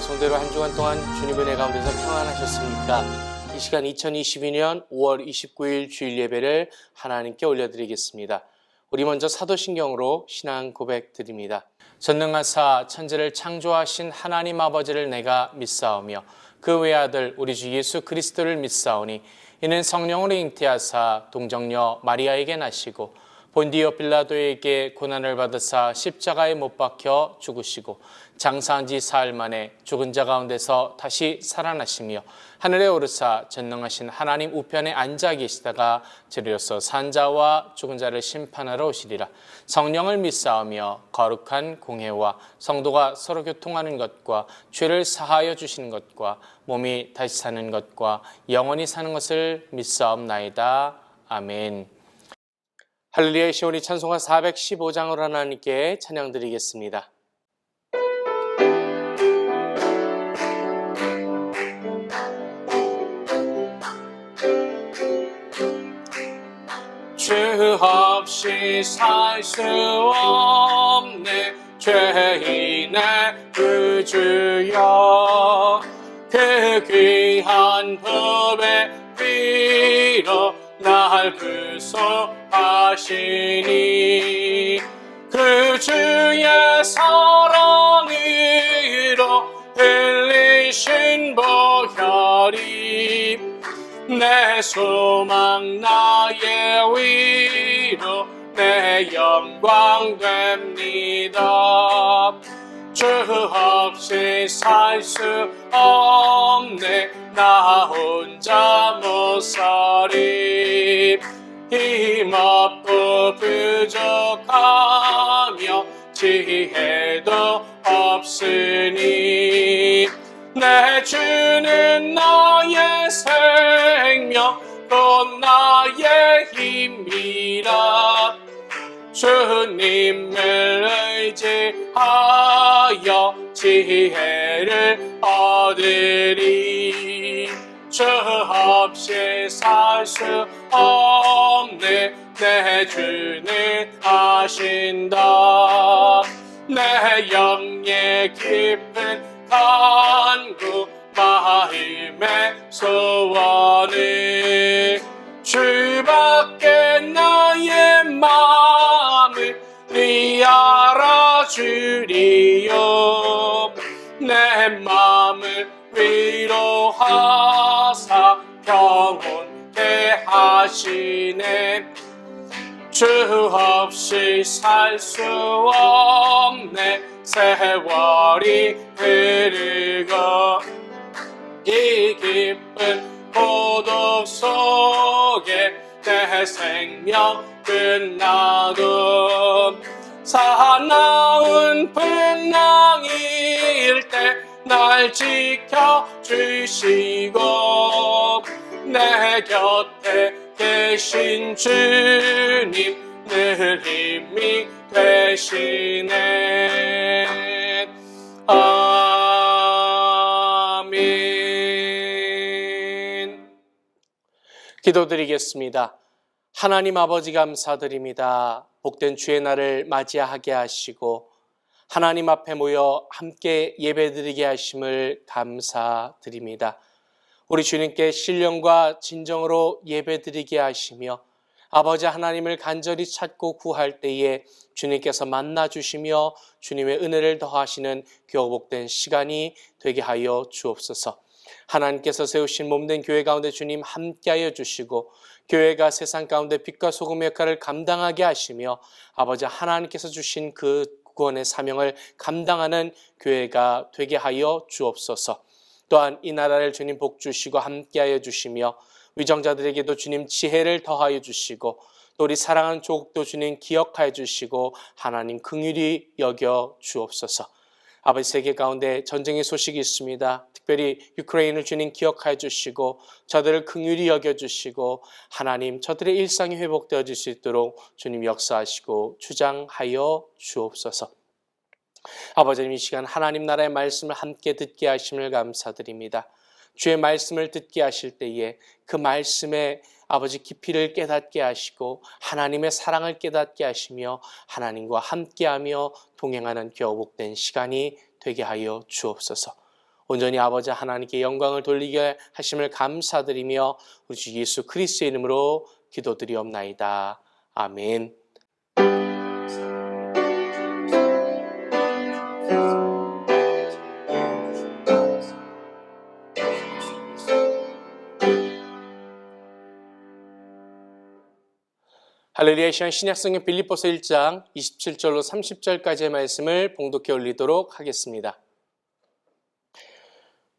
성대로 한 주간 동안 주님의 은혜 가운데서 평안하셨습니까? 이 시간 2022년 5월 29일 주일 예배를 하나님께 올려드리겠습니다. 우리 먼저 사도신경으로 신앙 고백 드립니다. 전능하사 천지를 창조하신 하나님 아버지를 내가 믿사오며 그 외아들 우리 주 예수 그리스도를 믿사오니 이는 성령으로 잉태하사 동정녀 마리아에게 나시고 본디오 빌라도에게 고난을 받으사 십자가에 못 박혀 죽으시고 장사한 지 사흘 만에 죽은 자 가운데서 다시 살아나시며 하늘에 오르사 전능하신 하나님 우편에 앉아 계시다가 저리로서 산 자와 죽은 자를 심판하러 오시리라. 성령을 믿사오며 거룩한 공회와 성도가 서로 교통하는 것과 죄를 사하여 주시는 것과 몸이 다시 사는 것과 영원히 사는 것을 믿사옵나이다. 아멘. 할렐루야. 시온이 찬송가 415장으로 하나님께 찬양드리겠습니다. 주 없이 살 수 없네 죄인의 구주여 그 귀한 법의 피로 날 구속하시니 그 주의 사랑으로 흘리신 보혈이 내 소망 나의 위로 내 영광 됩니다. 주 없이 살 수 없네 나 혼자 못 살이 힘없고 부족하며 지혜도 없으니 내 주는 나의 생명 또 나의 힘이라 주님을 의지하여 지혜를 얻으리 주 없이 살 수 없네 내 주는 아신다 내 영의 깊은 간구 마음의 소원을 주밖에 나의 마음을 네 알아주리요 내 마음을 위로하사 평온케 하시네 주 없이 살 수 없네 세월이 흐르고 이 깊은 고독 속에 내 생명 끝나도 사나운 풍랑일 때 날 지켜주시고 내 곁에 계신 주님 늘 힘이 되시네. 아멘. 기도드리겠습니다. 하나님 아버지 감사드립니다. 복된 주의 날을 맞이하게 하시고 하나님 앞에 모여 함께 예배드리게 하심을 감사드립니다. 우리 주님께 신령과 진정으로 예배드리게 하시며 아버지 하나님을 간절히 찾고 구할 때에 주님께서 만나주시며 주님의 은혜를 더하시는 교복된 시간이 되게 하여 주옵소서. 하나님께서 세우신 몸된 교회 가운데 주님 함께하여 주시고 교회가 세상 가운데 빛과 소금의 역할을 감당하게 하시며 아버지 하나님께서 주신 그 구원의 사명을 감당하는 교회가 되게 하여 주옵소서. 또한 이 나라를 주님 복 주시고 함께하여 주시며 위정자들에게도 주님 지혜를 더하여 주시고 또 우리 사랑하는 조국도 주님 기억하여 주시고 하나님 긍휼히 여겨 주옵소서. 아버지 세계 가운데 전쟁의 소식이 있습니다. 특별히 유크레인을 주님 기억하여 주시고 저들을 긍휼히 여겨주시고 하나님 저들의 일상이 회복되어질 수 있도록 주님 역사하시고 주장하여 주옵소서. 아버지님 이 시간 하나님 나라의 말씀을 함께 듣게 하심을 감사드립니다. 주의 말씀을 듣게 하실 때에 그 말씀의 아버지 깊이를 깨닫게 하시고 하나님의 사랑을 깨닫게 하시며 하나님과 함께하며 동행하는 교복된 시간이 되게 하여 주옵소서. 온전히 아버지 하나님께 영광을 돌리게 하심을 감사드리며 우리 주 예수 그리스도의 이름으로 기도드리옵나이다. 아멘. 할렐루야. 시간 신약성경 빌립보서 1장 27절로 30절까지의 말씀을 봉독해 올리도록 하겠습니다.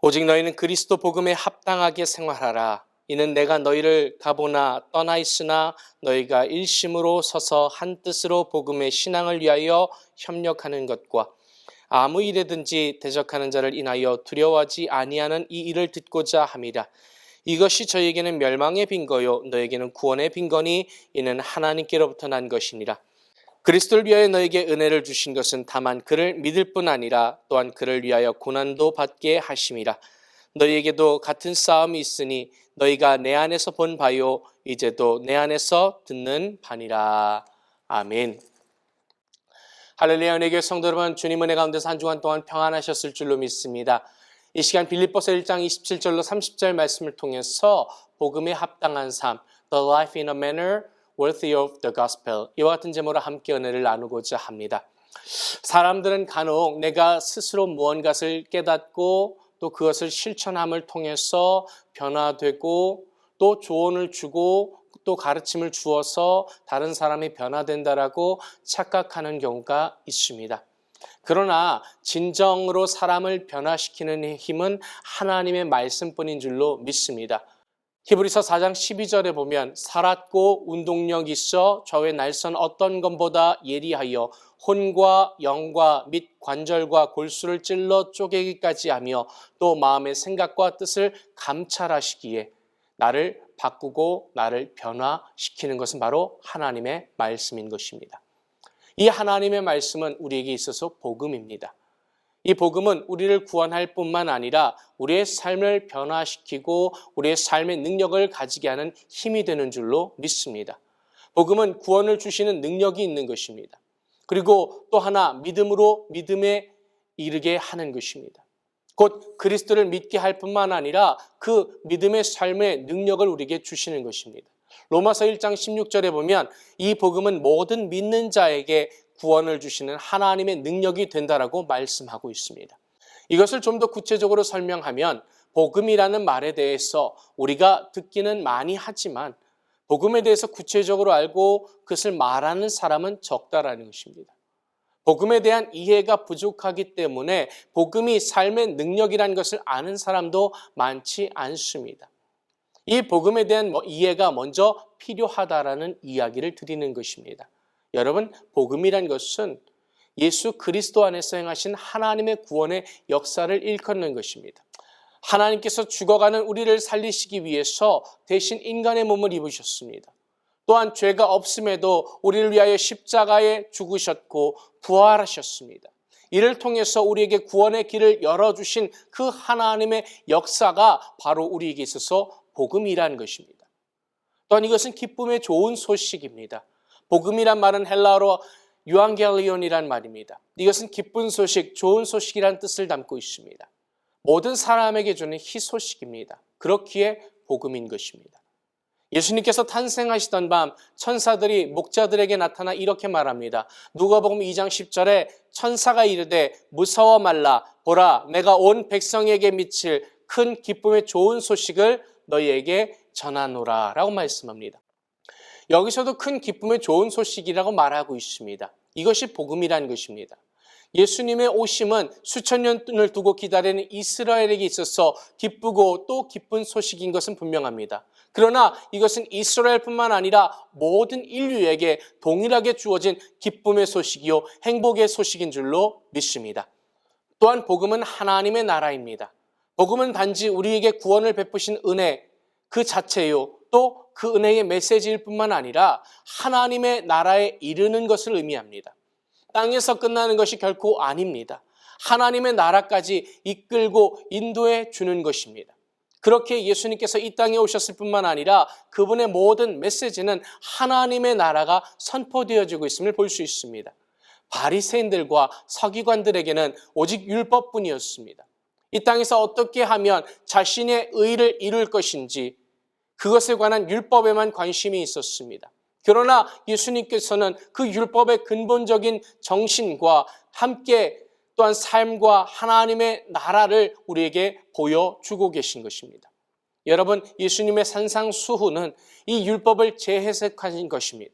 오직 너희는 그리스도 복음에 합당하게 생활하라. 이는 내가 너희를 가보나 떠나 있으나 너희가 일심으로 서서 한 뜻으로 복음의 신앙을 위하여 협력하는 것과 아무 일에든지 대적하는 자를 인하여 두려워하지 아니하는 이 일을 듣고자 함이라. 이것이 저에게는 멸망의 빈거요 너에게는 구원의 빈거니 이는 하나님께로부터 난 것이니라. 그리스도를 위하여 너에게 은혜를 주신 것은 다만 그를 믿을 뿐 아니라 또한 그를 위하여 고난도 받게 하심이라. 너희에게도 같은 싸움이 있으니 너희가 내 안에서 본 바요 이제도 내 안에서 듣는 바니라. 아멘. 할렐루야. 은혜교회 성도 여러분, 주님 은혜 가운데서 한 주간 동안 평안하셨을 줄로 믿습니다. 이 시간 빌립보서 1장 27절로 30절 말씀을 통해서 복음에 합당한 삶, The life in a manner worthy of the gospel, 이와 같은 제목으로 함께 은혜를 나누고자 합니다. 사람들은 간혹 내가 스스로 무언가를 깨닫고 또 그것을 실천함을 통해서 변화되고 또 조언을 주고 또 가르침을 주어서 다른 사람이 변화된다라고 착각하는 경우가 있습니다. 그러나 진정으로 사람을 변화시키는 힘은 하나님의 말씀뿐인 줄로 믿습니다. 히브리서 4장 12절에 보면 살았고 운동력 있어 좌우의 날선 어떤 것보다 예리하여 혼과 영과 및 관절과 골수를 찔러 쪼개기까지 하며 또 마음의 생각과 뜻을 감찰하시기에 나를 바꾸고 나를 변화시키는 것은 바로 하나님의 말씀인 것입니다. 이 하나님의 말씀은 우리에게 있어서 복음입니다. 이 복음은 우리를 구원할 뿐만 아니라 우리의 삶을 변화시키고 우리의 삶의 능력을 가지게 하는 힘이 되는 줄로 믿습니다. 복음은 구원을 주시는 능력이 있는 것입니다. 그리고 또 하나 믿음으로 믿음에 이르게 하는 것입니다. 곧 그리스도를 믿게 할 뿐만 아니라 그 믿음의 삶의 능력을 우리에게 주시는 것입니다. 로마서 1장 16절에 보면 이 복음은 모든 믿는 자에게 구원을 주시는 하나님의 능력이 된다라고 말씀하고 있습니다. 이것을 좀 더 구체적으로 설명하면 복음이라는 말에 대해서 우리가 듣기는 많이 하지만 복음에 대해서 구체적으로 알고 그것을 말하는 사람은 적다라는 것입니다. 복음에 대한 이해가 부족하기 때문에 복음이 삶의 능력이라는 것을 아는 사람도 많지 않습니다. 이 복음에 대한 이해가 먼저 필요하다라는 이야기를 드리는 것입니다. 여러분, 복음이란 것은 예수 그리스도 안에서 행하신 하나님의 구원의 역사를 일컫는 것입니다. 하나님께서 죽어가는 우리를 살리시기 위해서 대신 인간의 몸을 입으셨습니다. 또한 죄가 없음에도 우리를 위하여 십자가에 죽으셨고 부활하셨습니다. 이를 통해서 우리에게 구원의 길을 열어주신 그 하나님의 역사가 바로 우리에게 있어서 복음이라는 것입니다. 또한 이것은 기쁨의 좋은 소식입니다. 복음이란 말은 헬라어로 유앙겔리온이란 말입니다. 이것은 기쁜 소식, 좋은 소식이라는 뜻을 담고 있습니다. 모든 사람에게 주는 희소식입니다. 그렇기에 복음인 것입니다. 예수님께서 탄생하시던 밤 천사들이 목자들에게 나타나 이렇게 말합니다. 누가복음 2장 10절에 천사가 이르되 무서워 말라 보라 내가 온 백성에게 미칠 큰 기쁨의 좋은 소식을 너희에게 전하노라 라고 말씀합니다. 여기서도 큰 기쁨의 좋은 소식이라고 말하고 있습니다. 이것이 복음이라는 것입니다. 예수님의 오심은 수천 년을 두고 기다리는 이스라엘에게 있어서 기쁘고 또 기쁜 소식인 것은 분명합니다. 그러나 이것은 이스라엘뿐만 아니라 모든 인류에게 동일하게 주어진 기쁨의 소식이요 행복의 소식인 줄로 믿습니다. 또한 복음은 하나님의 나라입니다. 복음은 단지 우리에게 구원을 베푸신 은혜 그 자체요 또 그 은혜의 메시지일 뿐만 아니라 하나님의 나라에 이르는 것을 의미합니다. 땅에서 끝나는 것이 결코 아닙니다. 하나님의 나라까지 이끌고 인도해 주는 것입니다. 그렇게 예수님께서 이 땅에 오셨을 뿐만 아니라 그분의 모든 메시지는 하나님의 나라가 선포되어지고 있음을 볼 수 있습니다. 바리새인들과 서기관들에게는 오직 율법뿐이었습니다. 이 땅에서 어떻게 하면 자신의 의를 이룰 것인지 그것에 관한 율법에만 관심이 있었습니다. 그러나 예수님께서는 그 율법의 근본적인 정신과 함께 또한 삶과 하나님의 나라를 우리에게 보여주고 계신 것입니다. 여러분, 예수님의 산상수훈은 이 율법을 재해석하신 것입니다.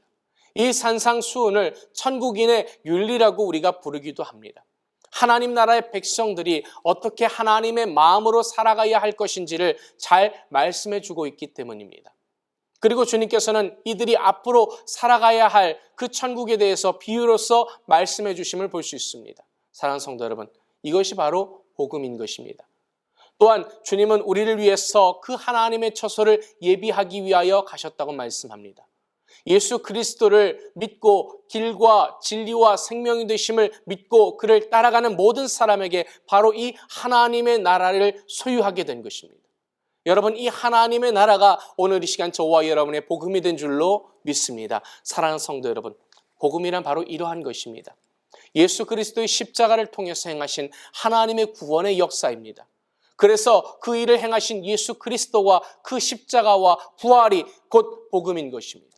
이 산상수훈을 천국인의 윤리라고 우리가 부르기도 합니다. 하나님 나라의 백성들이 어떻게 하나님의 마음으로 살아가야 할 것인지를 잘 말씀해 주고 있기 때문입니다. 그리고 주님께서는 이들이 앞으로 살아가야 할 그 천국에 대해서 비유로서 말씀해 주심을 볼 수 있습니다. 사랑하는 성도 여러분, 이것이 바로 복음인 것입니다. 또한 주님은 우리를 위해서 그 하나님의 처소를 예비하기 위하여 가셨다고 말씀합니다. 예수 그리스도를 믿고 길과 진리와 생명이 되심을 믿고 그를 따라가는 모든 사람에게 바로 이 하나님의 나라를 소유하게 된 것입니다. 여러분, 이 하나님의 나라가 오늘 이 시간 저와 여러분의 복음이 된 줄로 믿습니다. 사랑하는 성도 여러분, 복음이란 바로 이러한 것입니다. 예수 그리스도의 십자가를 통해서 행하신 하나님의 구원의 역사입니다. 그래서 그 일을 행하신 예수 그리스도와 그 십자가와 부활이 곧 복음인 것입니다.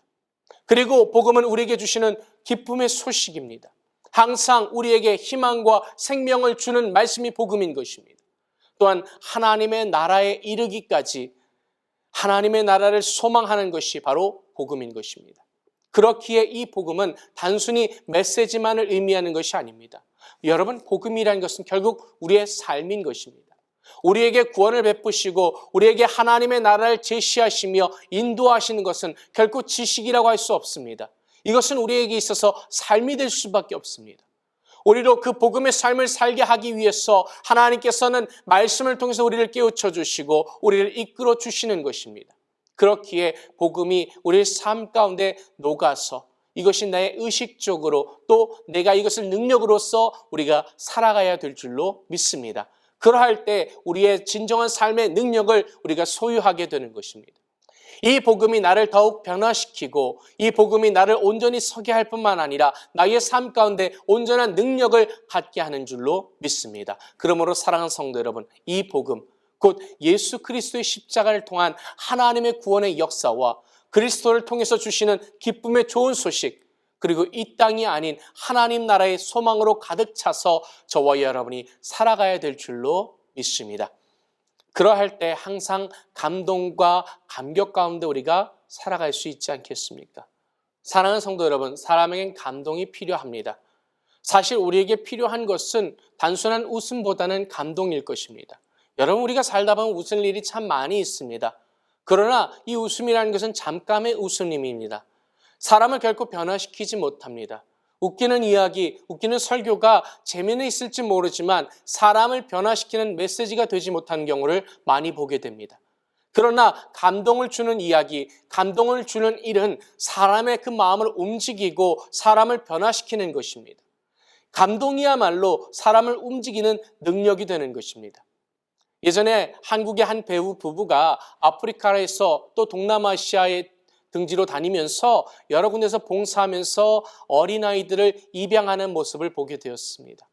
그리고 복음은 우리에게 주시는 기쁨의 소식입니다. 항상 우리에게 희망과 생명을 주는 말씀이 복음인 것입니다. 또한 하나님의 나라에 이르기까지 하나님의 나라를 소망하는 것이 바로 복음인 것입니다. 그렇기에 이 복음은 단순히 메시지만을 의미하는 것이 아닙니다. 여러분, 복음이라는 것은 결국 우리의 삶인 것입니다. 우리에게 구원을 베푸시고 우리에게 하나님의 나라를 제시하시며 인도하시는 것은 결코 지식이라고 할 수 없습니다. 이것은 우리에게 있어서 삶이 될 수밖에 없습니다. 우리로 그 복음의 삶을 살게 하기 위해서 하나님께서는 말씀을 통해서 우리를 깨우쳐 주시고 우리를 이끌어 주시는 것입니다. 그렇기에 복음이 우리의 삶 가운데 녹아서 이것이 나의 의식적으로 또 내가 이것을 능력으로서 우리가 살아가야 될 줄로 믿습니다. 그러할 때 우리의 진정한 삶의 능력을 우리가 소유하게 되는 것입니다. 이 복음이 나를 더욱 변화시키고 이 복음이 나를 온전히 서게 할 뿐만 아니라 나의 삶 가운데 온전한 능력을 갖게 하는 줄로 믿습니다. 그러므로 사랑하는 성도 여러분, 이 복음, 곧 예수 그리스도의 십자가를 통한 하나님의 구원의 역사와 그리스도를 통해서 주시는 기쁨의 좋은 소식, 그리고 이 땅이 아닌 하나님 나라의 소망으로 가득 차서 저와 여러분이 살아가야 될 줄로 믿습니다. 그러할 때 항상 감동과 감격 가운데 우리가 살아갈 수 있지 않겠습니까? 사랑하는 성도 여러분, 사람에겐 감동이 필요합니다. 사실 우리에게 필요한 것은 단순한 웃음보다는 감동일 것입니다. 여러분, 우리가 살다 보면 웃을 일이 참 많이 있습니다. 그러나 이 웃음이라는 것은 잠깐의 웃음입니다. 사람을 결코 변화시키지 못합니다. 웃기는 이야기, 웃기는 설교가 재미는 있을지 모르지만 사람을 변화시키는 메시지가 되지 못하는 경우를 많이 보게 됩니다. 그러나 감동을 주는 이야기, 감동을 주는 일은 사람의 그 마음을 움직이고 사람을 변화시키는 것입니다. 감동이야말로 사람을 움직이는 능력이 되는 것입니다. 예전에 한국의 한 배우 부부가 아프리카에서 또 동남아시아에 등지로 다니면서 여러 군데서 봉사하면서 어린아이들을 입양하는 모습을 보게 되었습니다.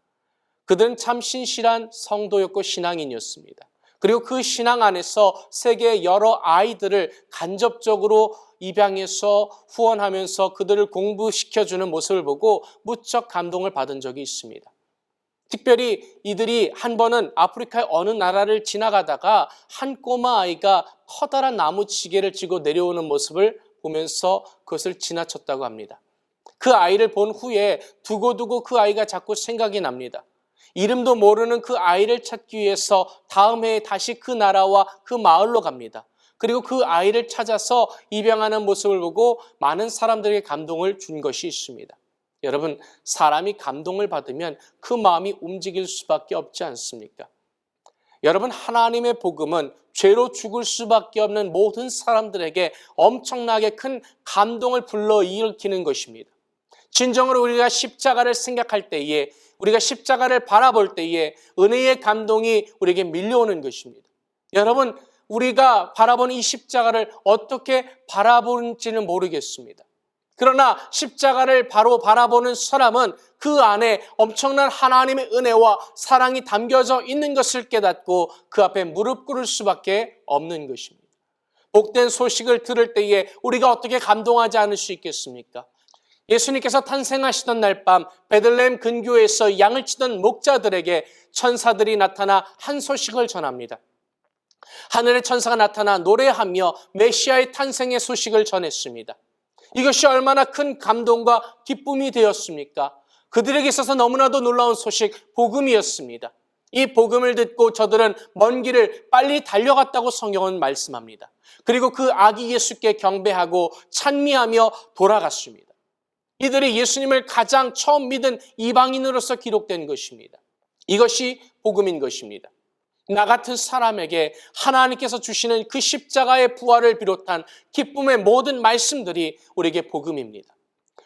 그들은 참 신실한 성도였고 신앙인이었습니다. 그리고 그 신앙 안에서 세계의 여러 아이들을 간접적으로 입양해서 후원하면서 그들을 공부시켜주는 모습을 보고 무척 감동을 받은 적이 있습니다. 특별히 이들이 한 번은 아프리카의 어느 나라를 지나가다가 한 꼬마 아이가 커다란 나무치개를 쥐고 내려오는 모습을 보면서 그것을 지나쳤다고 합니다. 그 아이를 본 후에 두고두고 그 아이가 자꾸 생각이 납니다. 이름도 모르는 그 아이를 찾기 위해서 다음 해에 다시 그 나라와 그 마을로 갑니다. 그리고 그 아이를 찾아서 입양하는 모습을 보고 많은 사람들에게 감동을 준 것이 있습니다. 여러분, 사람이 감동을 받으면 그 마음이 움직일 수밖에 없지 않습니까? 여러분, 하나님의 복음은 죄로 죽을 수밖에 없는 모든 사람들에게 엄청나게 큰 감동을 불러일으키는 것입니다. 진정으로 우리가 십자가를 생각할 때에, 우리가 십자가를 바라볼 때에 은혜의 감동이 우리에게 밀려오는 것입니다. 여러분, 우리가 바라보는 이 십자가를 어떻게 바라보는지는 모르겠습니다. 그러나 십자가를 바로 바라보는 사람은 그 안에 엄청난 하나님의 은혜와 사랑이 담겨져 있는 것을 깨닫고 그 앞에 무릎 꿇을 수밖에 없는 것입니다. 복된 소식을 들을 때에 우리가 어떻게 감동하지 않을 수 있겠습니까? 예수님께서 탄생하시던 날 밤 베들레헴 근교에서 양을 치던 목자들에게 천사들이 나타나 한 소식을 전합니다. 하늘의 천사가 나타나 노래하며 메시아의 탄생의 소식을 전했습니다. 이것이 얼마나 큰 감동과 기쁨이 되었습니까? 그들에게 있어서 너무나도 놀라운 소식, 복음이었습니다. 이 복음을 듣고 저들은 먼 길을 빨리 달려갔다고 성경은 말씀합니다. 그리고 그 아기 예수께 경배하고 찬미하며 돌아갔습니다. 이들이 예수님을 가장 처음 믿은 이방인으로서 기록된 것입니다. 이것이 복음인 것입니다. 나 같은 사람에게 하나님께서 주시는 그 십자가의 부활을 비롯한 기쁨의 모든 말씀들이 우리에게 복음입니다.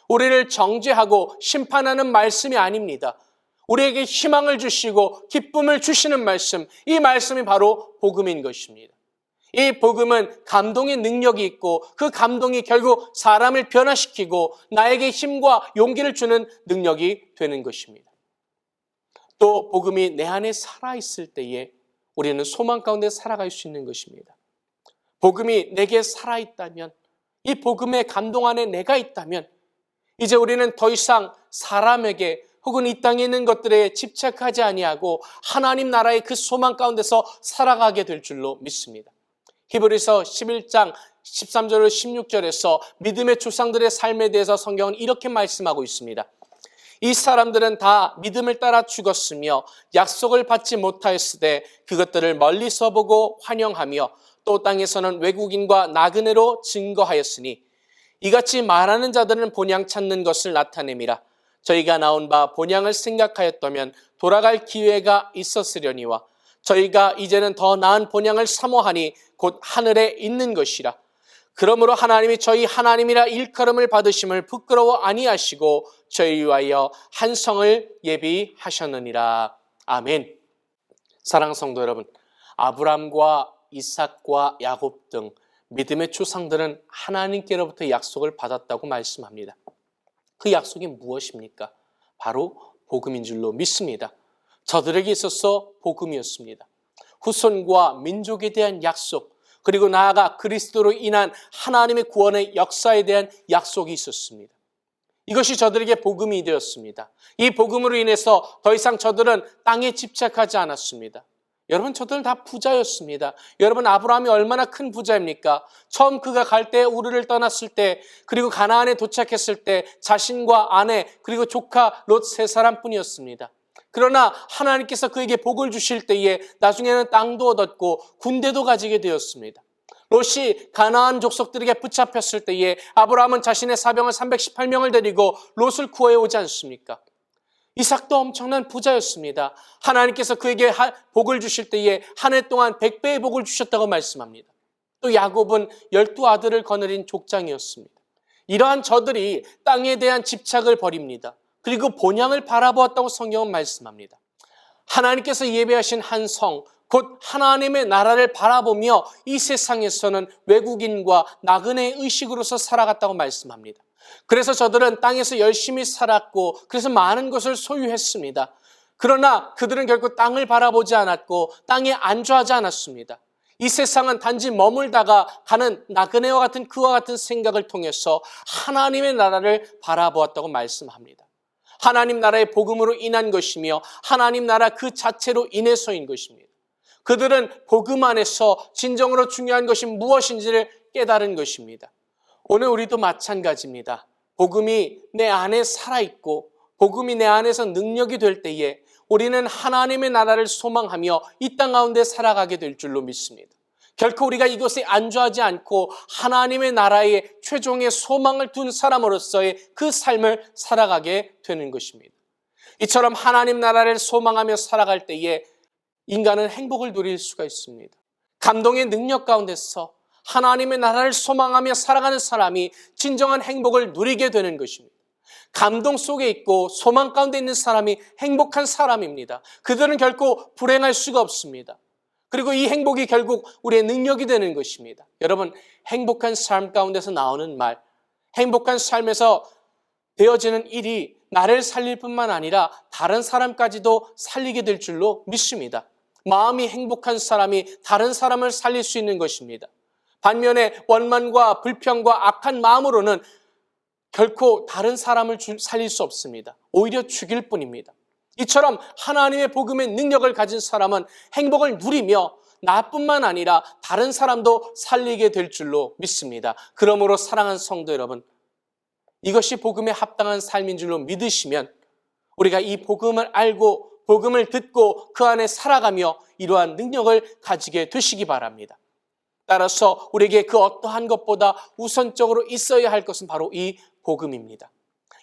우리를 정죄하고 심판하는 말씀이 아닙니다. 우리에게 희망을 주시고 기쁨을 주시는 말씀, 이 말씀이 바로 복음인 것입니다. 이 복음은 감동의 능력이 있고 그 감동이 결국 사람을 변화시키고 나에게 힘과 용기를 주는 능력이 되는 것입니다. 또 복음이 내 안에 살아있을 때에 우리는 소망 가운데 살아갈 수 있는 것입니다. 복음이 내게 살아있다면, 이 복음의 감동 안에 내가 있다면 이제 우리는 더 이상 사람에게 혹은 이 땅에 있는 것들에 집착하지 아니하고 하나님 나라의 그 소망 가운데서 살아가게 될 줄로 믿습니다. 히브리서 11장 13절 16절에서 믿음의 조상들의 삶에 대해서 성경은 이렇게 말씀하고 있습니다. 이 사람들은 다 믿음을 따라 죽었으며 약속을 받지 못하였으되 그것들을 멀리서 보고 환영하며 또 땅에서는 외국인과 나그네로 증거하였으니 이같이 말하는 자들은 본향 찾는 것을 나타냄이라. 저희가 나온 바 본향을 생각하였다면 돌아갈 기회가 있었으려니와 저희가 이제는 더 나은 본향을 사모하니 곧 하늘에 있는 것이라. 그러므로 하나님이 저희 하나님이라 일컬음을 받으심을 부끄러워 아니하시고 저희 위하여 한 성을 예비하셨느니라. 아멘. 사랑하는 성도 여러분, 아브람과 이삭과 야곱 등 믿음의 조상들은 하나님께로부터 약속을 받았다고 말씀합니다. 그 약속이 무엇입니까? 바로 복음인 줄로 믿습니다. 저들에게 있어서 복음이었습니다. 후손과 민족에 대한 약속, 그리고 나아가 그리스도로 인한 하나님의 구원의 역사에 대한 약속이 있었습니다. 이것이 저들에게 복음이 되었습니다. 이 복음으로 인해서 더 이상 저들은 땅에 집착하지 않았습니다. 여러분, 저들은 다 부자였습니다. 여러분, 아브라함이 얼마나 큰 부자입니까? 처음 그가 갈 때, 우르를 떠났을 때, 그리고 가나안에 도착했을 때 자신과 아내 그리고 조카 롯 세 사람뿐이었습니다. 그러나 하나님께서 그에게 복을 주실 때에 나중에는 땅도 얻었고 군대도 가지게 되었습니다. 롯이 가나안 족속들에게 붙잡혔을 때에 아브라함은 자신의 사병을 318명을 데리고 롯을 구해 오지 않습니까? 이삭도 엄청난 부자였습니다. 하나님께서 그에게 복을 주실 때에 한 해 동안 100배의 복을 주셨다고 말씀합니다. 또 야곱은 12아들을 거느린 족장이었습니다. 이러한 저들이 땅에 대한 집착을 버립니다. 그리고 본향을 바라보았다고 성경은 말씀합니다. 하나님께서 예배하신 한 성, 곧 하나님의 나라를 바라보며 이 세상에서는 외국인과 나그네의 의식으로서 살아갔다고 말씀합니다. 그래서 저들은 땅에서 열심히 살았고 그래서 많은 것을 소유했습니다. 그러나 그들은 결국 땅을 바라보지 않았고 땅에 안주하지 않았습니다. 이 세상은 단지 머물다가 가는 나그네와 같은 그와 같은 생각을 통해서 하나님의 나라를 바라보았다고 말씀합니다. 하나님 나라의 복음으로 인한 것이며 하나님 나라 그 자체로 인해서인 것입니다. 그들은 복음 안에서 진정으로 중요한 것이 무엇인지를 깨달은 것입니다. 오늘 우리도 마찬가지입니다. 복음이 내 안에 살아있고 복음이 내 안에서 능력이 될 때에 우리는 하나님의 나라를 소망하며 이 땅 가운데 살아가게 될 줄로 믿습니다. 결코 우리가 이것에 안주하지 않고 하나님의 나라의 최종의 소망을 둔 사람으로서의 그 삶을 살아가게 되는 것입니다. 이처럼 하나님 나라를 소망하며 살아갈 때에 인간은 행복을 누릴 수가 있습니다. 감동의 능력 가운데서 하나님의 나라를 소망하며 살아가는 사람이 진정한 행복을 누리게 되는 것입니다. 감동 속에 있고 소망 가운데 있는 사람이 행복한 사람입니다. 그들은 결코 불행할 수가 없습니다. 그리고 이 행복이 결국 우리의 능력이 되는 것입니다. 여러분, 행복한 삶 가운데서 나오는 말, 행복한 삶에서 되어지는 일이 나를 살릴 뿐만 아니라 다른 사람까지도 살리게 될 줄로 믿습니다. 마음이 행복한 사람이 다른 사람을 살릴 수 있는 것입니다. 반면에 원망과 불평과 악한 마음으로는 결코 다른 사람을 살릴 수 없습니다. 오히려 죽일 뿐입니다. 이처럼 하나님의 복음의 능력을 가진 사람은 행복을 누리며 나뿐만 아니라 다른 사람도 살리게 될 줄로 믿습니다. 그러므로 사랑하는 성도 여러분, 이것이 복음에 합당한 삶인 줄로 믿으시면 우리가 이 복음을 알고 복음을 듣고 그 안에 살아가며 이러한 능력을 가지게 되시기 바랍니다. 따라서 우리에게 그 어떠한 것보다 우선적으로 있어야 할 것은 바로 이 복음입니다.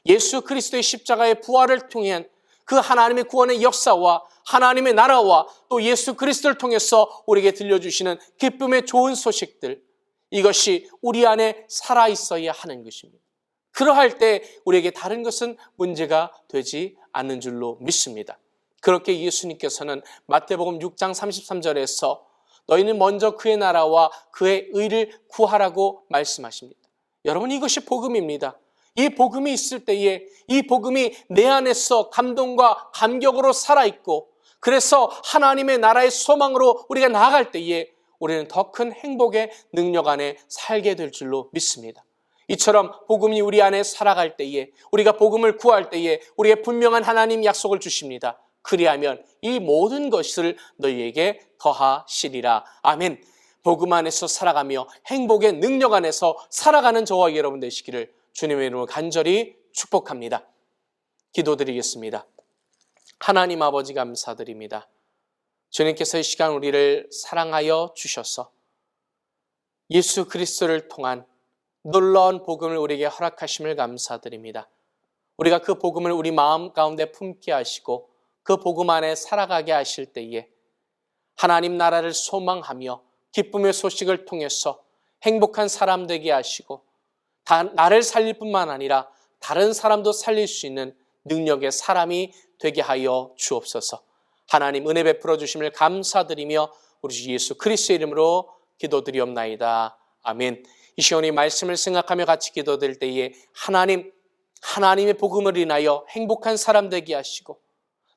예수 그리스도의 십자가의 부활을 통한 그 하나님의 구원의 역사와 하나님의 나라와 또 예수 그리스도를 통해서 우리에게 들려주시는 기쁨의 좋은 소식들, 이것이 우리 안에 살아있어야 하는 것입니다. 그러할 때 우리에게 다른 것은 문제가 되지 않는 줄로 믿습니다. 그렇게 예수님께서는 마태복음 6장 33절에서 너희는 먼저 그의 나라와 그의 의를 구하라고 말씀하십니다. 여러분, 이것이 복음입니다. 이 복음이 있을 때에 이 복음이 내 안에서 감동과 감격으로 살아있고 그래서 하나님의 나라의 소망으로 우리가 나아갈 때에 우리는 더 큰 행복의 능력 안에 살게 될 줄로 믿습니다. 이처럼 복음이 우리 안에 살아갈 때에 우리가 복음을 구할 때에 우리의 분명한 하나님 약속을 주십니다. 그리하면 이 모든 것을 너희에게 더하시리라. 아멘. 복음 안에서 살아가며 행복의 능력 안에서 살아가는 저와 여러분 되시기를 주님의 이름으로 간절히 축복합니다. 기도드리겠습니다. 하나님 아버지 감사드립니다. 주님께서 이 시간 우리를 사랑하여 주셔서 예수 그리스도를 통한 놀라운 복음을 우리에게 허락하심을 감사드립니다. 우리가 그 복음을 우리 마음 가운데 품게 하시고 그 복음 안에 살아가게 하실 때에 하나님 나라를 소망하며 기쁨의 소식을 통해서 행복한 사람 되게 하시고 나를 살릴 뿐만 아니라 다른 사람도 살릴 수 있는 능력의 사람이 되게 하여 주옵소서. 하나님 은혜 베풀어 주심을 감사드리며 우리 주 예수 그리스도의 이름으로 기도드리옵나이다. 아멘. 이 시간에 말씀을 생각하며 같이 기도드릴 때에 하나님의 복음을 인하여 행복한 사람 되게 하시고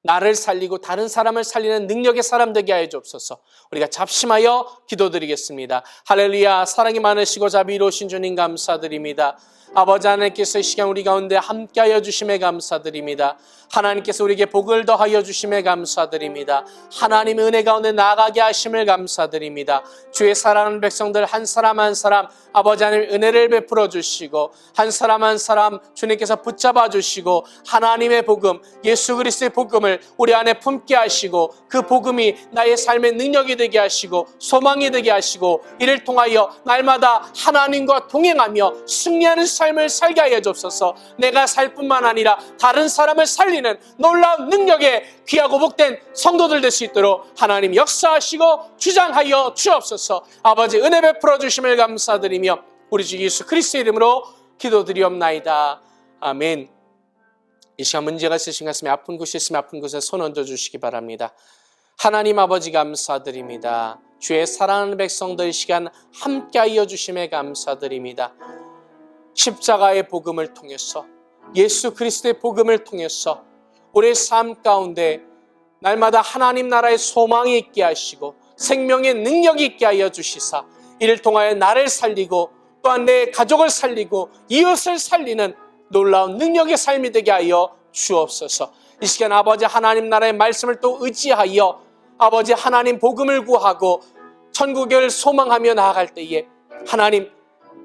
나를 살리고 다른 사람을 살리는 능력의 사람 되게 하여 주옵소서. 우리가 잡심하여 기도드리겠습니다. 할렐루야. 사랑이 많으시고 자비로우신 주님 감사드립니다. 아버지 하나님께서 이 시간 우리 가운데 함께하여 주심에 감사드립니다. 하나님께서 우리에게 복을 더하여 주심에 감사드립니다. 하나님의 은혜 가운데 나아가게 하심을 감사드립니다. 주의 사랑하는 백성들 한 사람 한 사람 아버지 하나님 은혜를 베풀어 주시고 한 사람 한 사람 주님께서 붙잡아 주시고 하나님의 복음 예수 그리스도의 복음을 우리 안에 품게 하시고 그 복음이 나의 삶의 능력이 되게 하시고 소망이 되게 하시고 이를 통하여 날마다 하나님과 동행하며 승리하는 삶을 살게 하여 주옵소서. 내가 살 뿐만 아니라 다른 사람을 살리는 놀라운 능력의 귀하고 복된 성도들 될 수 있도록 하나님 역사하시고 주장하여 주옵소서. 아버지 은혜 베풀어 주심을 감사드리며 우리 주 예수 그리스도의 이름으로 기도드리옵나이다. 아멘. 이 시간 문제가 있으신 가슴에 아픈 곳이 있으면 아픈 곳에 손 얹어 주시기 바랍니다. 하나님 아버지 감사드립니다. 주의 사랑하는 백성들 이 시간 함께하여 주심에 감사드립니다. 십자가의 복음을 통해서 예수 그리스도의 복음을 통해서 우리의 삶 가운데 날마다 하나님 나라의 소망이 있게 하시고 생명의 능력이 있게 하여 주시사 이를 통하여 나를 살리고 또한 내 가족을 살리고 이웃을 살리는 놀라운 능력의 삶이 되게 하여 주옵소서. 이 시간 아버지 하나님 나라의 말씀을 또 의지하여 아버지 하나님 복음을 구하고 천국을 소망하며 나아갈 때에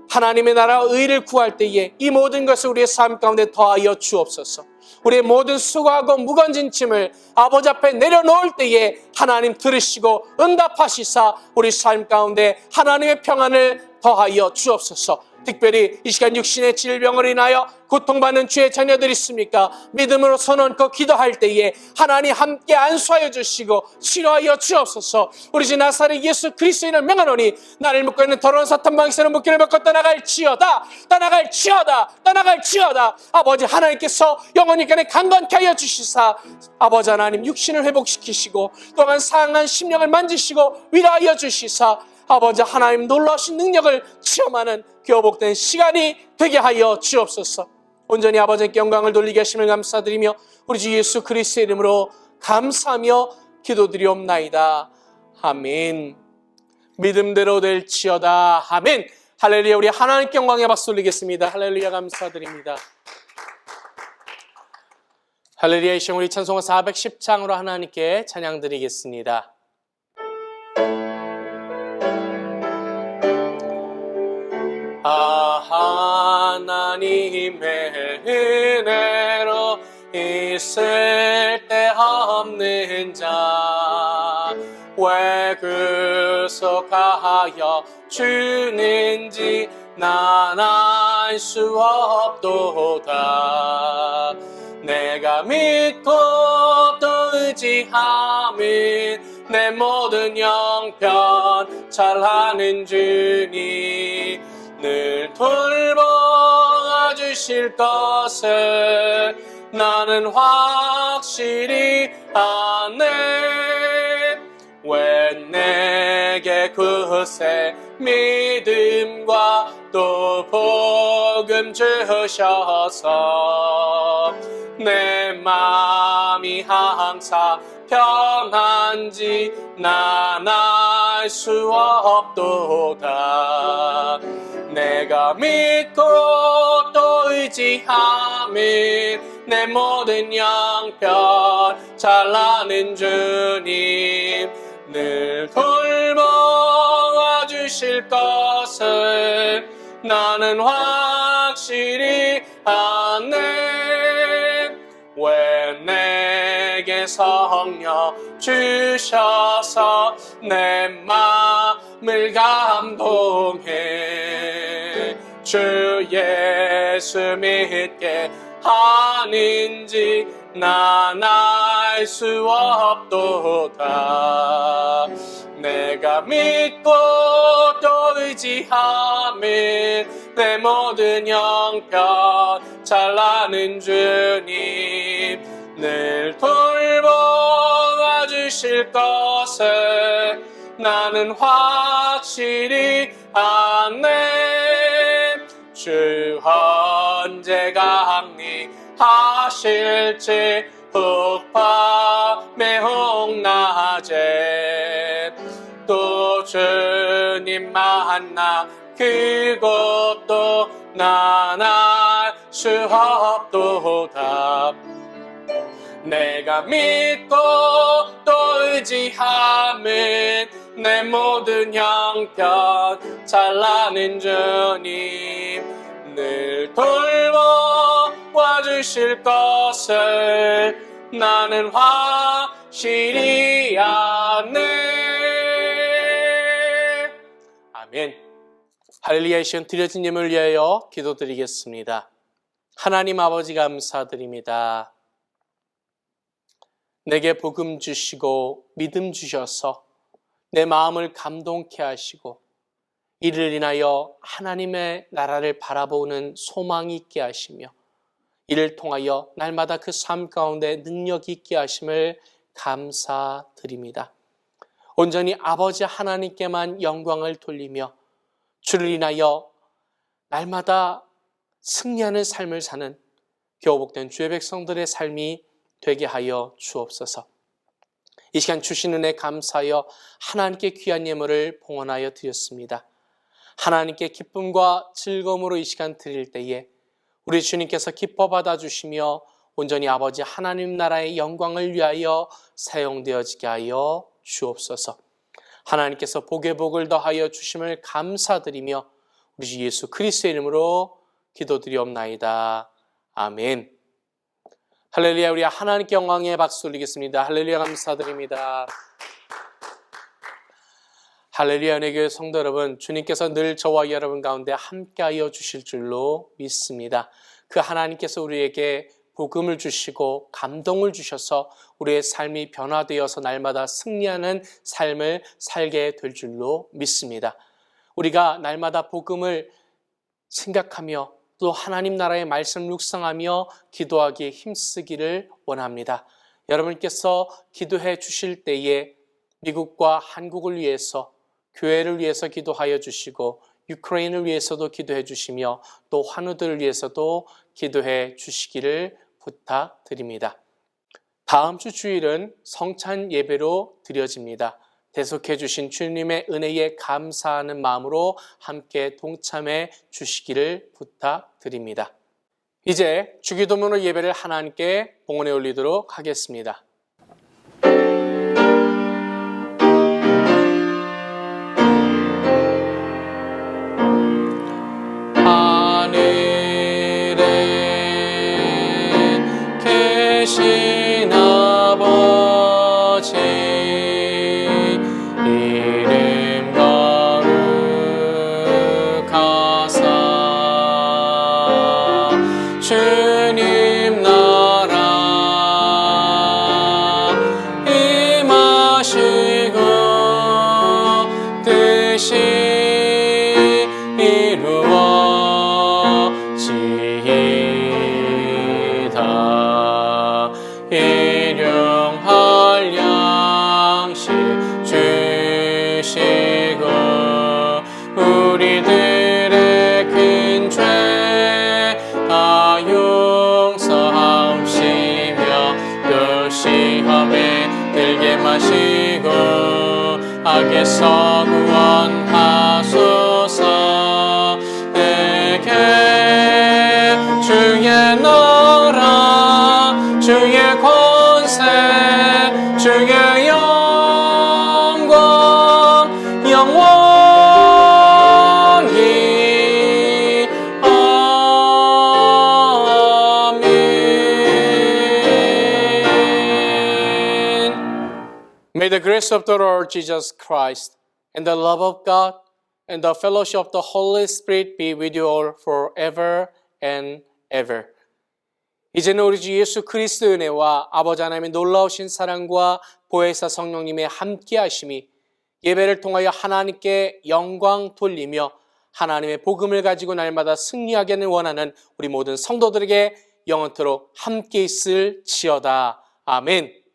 하나님의 나라와 의를 구할 때에 이 모든 것을 우리의 삶 가운데 더하여 주옵소서. 우리의 모든 수고하고 무거운 짐을 아버지 앞에 내려놓을 때에 하나님 들으시고 응답하시사 우리 삶 가운데 하나님의 평안을 더하여 주옵소서. 특별히 이 시간 육신의 질병을 인하여 고통받는 주의 자녀들 있습니까? 믿음으로 손 얹고 기도할 때에 하나님 함께 안수하여 주시고 치료하여 주옵소서. 우리 주 나사렛 예수 그리스도인을 명하노니 나를 묶고 있는 더러운 사탄 방세는 묶기를 벗고 떠나갈지어다. 아버지 하나님께서 영원히 간에 강건케 하여 주시사 아버지 하나님 육신을 회복시키시고 또한 상한 심령을 만지시고 위로하여 주시사 아버지 하나님 놀라신 능력을 체험하는 교복된 시간이 되게 하여 주옵소서. 온전히 아버지께 영광을 돌리게 하심을 감사드리며 우리 주 예수 그리스도의 이름으로 감사하며 기도드리옵나이다. 아멘. 믿음대로 될지어다. 아멘. 할렐루야. 우리 하나님께 영광의 박수 올리겠습니다. 할렐루야. 감사드립니다. 할렐루야. 이 시간 우리 찬송가 410장으로 하나님께 찬양 드리겠습니다. 하나님의 은혜로 있을 데 없는 자 왜 구속하여 주는지 난 알 수 없도다. 내가 믿고 또 의지함은 내 모든 형편 잘하는 주니 늘 돌보아 주실 것을 나는 확실히 아네. 왜 내게 굳세 믿음과 또 복음 주셔서 내 마음이 항상 편한지 난 알 수 없도다. 내가 믿고 또 의지함은 내 모든 형편 잘나는 주님 늘 돌보아 주실 것을 나는 확실히 아네. 왜 내게 성령 주셔서 내 마음을 감동해 주 예수 믿게 하는지 난 알 수 없도다. 내가 믿고 또 의지함은 내 모든 형편 잘나는 주님 늘 돌보아 주실 것을 나는 확실히 아네. 주 언제 강림하실지 흑밤에 홍낮에 또 주님 만나 그것도 난 알 수 없도다. 내가 믿고 또 의지함은 내 모든 형편 잘나는 주님 늘 돌보아 주실 것을 나는 확실히 아네. 아멘. 할렐루야. 이 시간 드려진 예물을 위하여 기도드리겠습니다. 하나님 아버지 감사드립니다. 내게 복음 주시고 믿음 주셔서 내 마음을 감동케 하시고 이를 인하여 하나님의 나라를 바라보는 소망이 있게 하시며 이를 통하여 날마다 그 삶 가운데 능력이 있게 하심을 감사드립니다. 온전히 아버지 하나님께만 영광을 돌리며 주를 인하여 날마다 승리하는 삶을 사는 교복된 주의 백성들의 삶이 되게 하여 주옵소서. 이 시간 주신 은혜 감사하여 하나님께 귀한 예물을 봉헌하여 드렸습니다. 하나님께 기쁨과 즐거움으로 이 시간 드릴 때에 우리 주님께서 기뻐 받아주시며 온전히 아버지 하나님 나라의 영광을 위하여 사용되어지게 하여 주옵소서. 하나님께서 복의 복을 더하여 주심을 감사드리며 우리 주 예수 그리스도의 이름으로 기도드리옵나이다. 아멘. 할렐루야. 우리 하나님께 영광의 박수 올리겠습니다. 할렐루야. 감사드립니다. 할렐루야. 내 교회 성도 여러분, 주님께서 늘 저와 여러분 가운데 함께하여 주실 줄로 믿습니다. 그 하나님께서 우리에게 복음을 주시고 감동을 주셔서 우리의 삶이 변화되어서 날마다 승리하는 삶을 살게 될 줄로 믿습니다. 우리가 날마다 복음을 생각하며 또 하나님 나라의 말씀을 묵상하며 기도하기에 힘쓰기를 원합니다. 여러분께서 기도해 주실 때에 미국과 한국을 위해서 교회를 위해서 기도하여 주시고 유크레인을 위해서도 기도해 주시며 또 환우들을 위해서도 기도해 주시기를 부탁드립니다. 다음 주 주일은 성찬 예배로 드려집니다. 대속해 주신 주님의 은혜에 감사하는 마음으로 함께 동참해 주시기를 부탁드립니다. 이제 주기도문으로 예배를 하나님께 봉헌해 올리도록 하겠습니다. 하늘에 계신 아버지 이름 거룩하사 주님 나라 임하시고 뜻이 이루어지이다. 일용할 양식 주시고 우리들의 큰 죄 다 용서하시며 또 시험에 들게 마시고 악에서 구원하소서. 내게 주의 나라 주의 권세 주의 영광 영원히 아멘. May the grace of the Lord Jesus Christ and the love of God and the fellowship of the Holy Spirit be with you all forever and ever. 이제는 우리 주 예수 그리스도의 은혜와 아버지 하나님의 놀라우신 사랑과 보혜사 성령님의 함께하심이 예배를 통하여 하나님께 영광 돌리며 하나님의 복음을 가지고 날마다 승리하기를 원하는 우리 모든 성도들에게 영원토록 함께 있을지어다. 아멘.